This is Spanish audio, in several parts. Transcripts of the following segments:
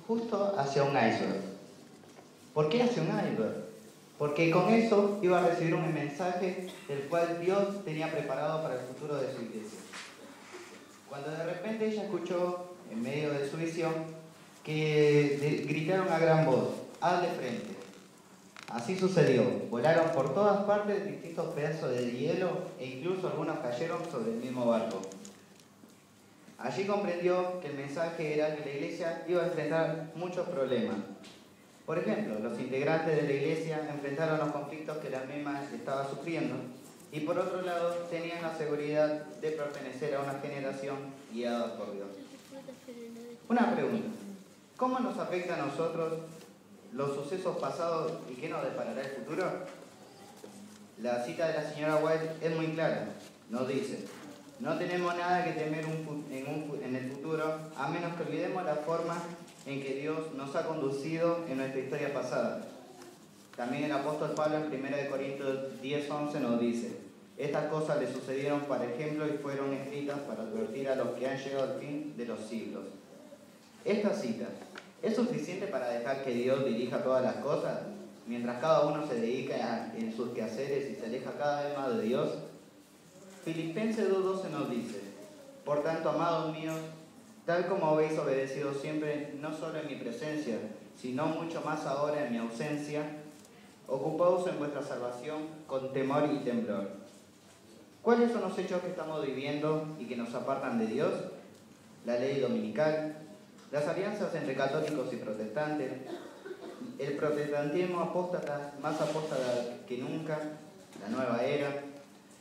justo hacia un iceberg. ¿Por qué hacia un iceberg? Porque con eso iba a recibir un mensaje del cual Dios tenía preparado para el futuro de su iglesia. Cuando de repente ella escuchó, en medio de su visión, que gritaron a gran voz: ¡haz de frente! Así sucedió. Volaron por todas partes distintos pedazos de hielo e incluso algunos cayeron sobre el mismo barco. Allí comprendió que el mensaje era que la iglesia iba a enfrentar muchos problemas. Por ejemplo, los integrantes de la iglesia enfrentaron los conflictos que la misma estaba sufriendo y por otro lado tenían la seguridad de pertenecer a una generación guiada por Dios. Una pregunta: ¿cómo nos afecta a nosotros los sucesos pasados y qué nos deparará el futuro? La cita de la señora White es muy clara. Nos dice: no tenemos nada que temer en el futuro, a menos que olvidemos la forma en que Dios nos ha conducido en nuestra historia pasada. También el apóstol Pablo en 1 Corintios 10:11 nos dice: estas cosas le sucedieron para ejemplo y fueron escritas para advertir a los que han llegado al fin de los siglos. Esta cita, ¿es suficiente para dejar que Dios dirija todas las cosas, mientras cada uno se dedica en sus quehaceres y se aleja cada vez más de Dios? Filipenses 2:12 nos dice: por tanto, amados míos, tal como habéis obedecido siempre, no solo en mi presencia, sino mucho más ahora en mi ausencia, ocupaos en vuestra salvación con temor y temblor. ¿Cuáles son los hechos que estamos viviendo y que nos apartan de Dios? La ley dominical, las alianzas entre católicos y protestantes, el protestantismo apóstata, más apóstata que nunca, la nueva era,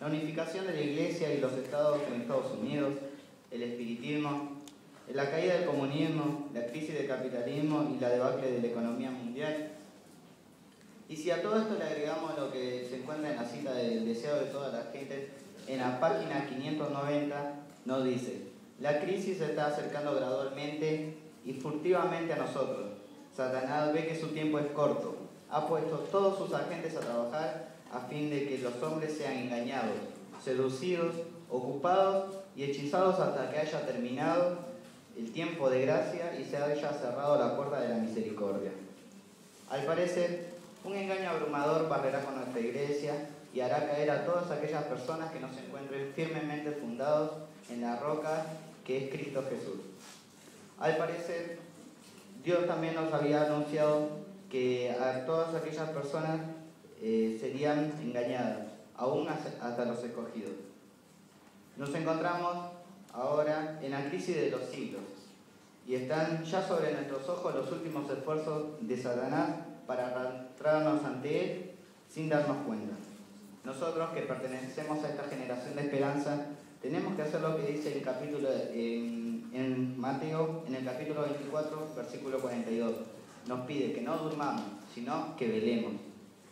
la unificación de la Iglesia y los estados en Estados Unidos, el espiritismo, la caída del comunismo, la crisis del capitalismo y la debacle de la economía mundial. Y si a todo esto le agregamos lo que se encuentra en la cita del deseo de toda la gente, en la página 590 nos dice: la crisis se está acercando gradualmente y furtivamente a nosotros. Satanás ve que su tiempo es corto. Ha puesto todos sus agentes a trabajar a fin de que los hombres sean engañados, seducidos, ocupados y hechizados hasta que haya terminado el tiempo de gracia y se haya cerrado la puerta de la misericordia. Al parecer, un engaño abrumador barrerá con nuestra iglesia y hará caer a todas aquellas personas que no se encuentren firmemente fundados en la roca que es Cristo Jesús. Al parecer, Dios también nos había anunciado que a todas aquellas personas serían engañadas, aún hasta los escogidos. Nos encontramos ahora en la crisis de los siglos y están ya sobre nuestros ojos los últimos esfuerzos de Satanás para arrastrarnos ante él sin darnos cuenta. Nosotros que pertenecemos a esta generación de esperanza tenemos que hacer lo que dice el capítulo en Mateo, en el capítulo 24, versículo 42. Nos pide que no durmamos, sino que velemos.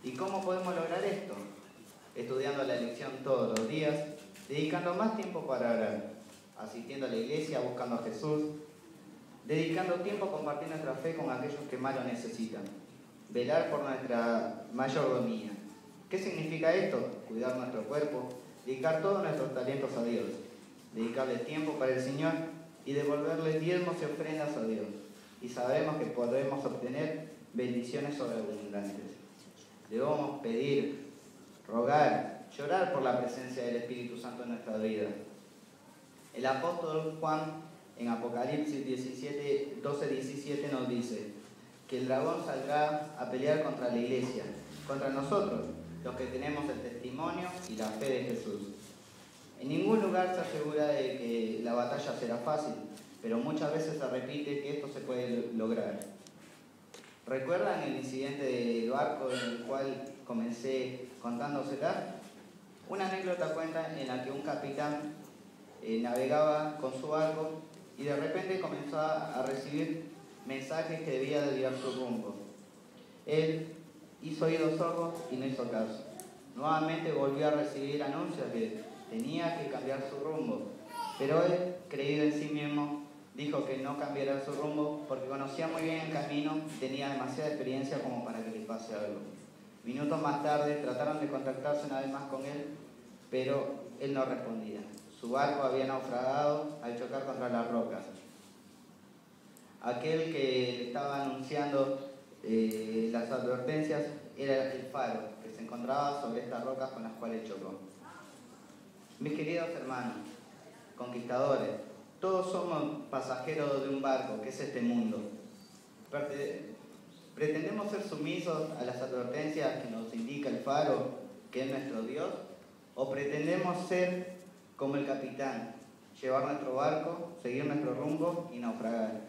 ¿Y cómo podemos lograr esto? Estudiando la lección todos los días, dedicando más tiempo para orar, asistiendo a la iglesia, buscando a Jesús, dedicando tiempo a compartir nuestra fe con aquellos que más lo necesitan, velar por nuestra mayordomía. ¿Qué significa esto? Cuidar nuestro cuerpo, dedicar todos nuestros talentos a Dios, dedicarle tiempo para el Señor y devolverle diezmos y ofrendas a Dios. Y sabemos que podremos obtener bendiciones sobreabundantes. Debemos pedir, rogar, llorar por la presencia del Espíritu Santo en nuestra vida. El apóstol Juan en Apocalipsis 12:17 nos dice que el dragón saldrá a pelear contra la iglesia, contra nosotros, los que tenemos el testimonio y la fe de Jesús. En ningún lugar se asegura de que la batalla será fácil, pero muchas veces se repite que esto se puede lograr. ¿Recuerdan el incidente del barco en el cual comencé contándosela? Una anécdota cuenta en la que un capitán navegaba con su barco y de repente comenzó a recibir mensajes que debía desviar su rumbo. Él hizo oídos sordos y no hizo caso. Nuevamente volvió a recibir anuncios que tenía que cambiar su rumbo, pero él, creído en sí mismo, dijo que no cambiara su rumbo porque conocía muy bien el camino y tenía demasiada experiencia como para que le pase algo. Minutos más tarde trataron de contactarse una vez más con él, pero él no respondía. Su barco había naufragado al chocar contra las rocas. Aquel que estaba anunciando las advertencias era el faro que se encontraba sobre estas rocas con las cuales chocó. Mis queridos hermanos, conquistadores, todos somos pasajeros de un barco, que es este mundo. ¿Pretendemos ser sumisos a las advertencias que nos indica el faro, que es nuestro Dios? ¿O pretendemos ser como el capitán, llevar nuestro barco, seguir nuestro rumbo y naufragar?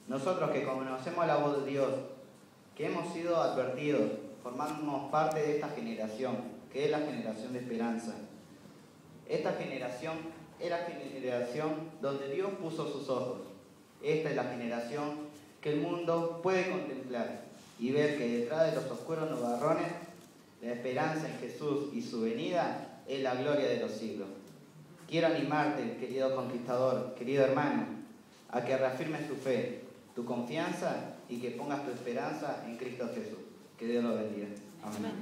Nosotros que conocemos la voz de Dios, que hemos sido advertidos, formamos parte de esta generación, que es la generación de esperanza. Esta generación es la generación donde Dios puso sus ojos. Esta es la generación que el mundo puede contemplar y ver que detrás de los oscuros nubarrones, la esperanza en Jesús y su venida es la gloria de los siglos. Quiero animarte, querido conquistador, querido hermano, a que reafirmes tu fe, tu confianza y que pongas tu esperanza en Cristo Jesús. Que Dios lo bendiga. Amén.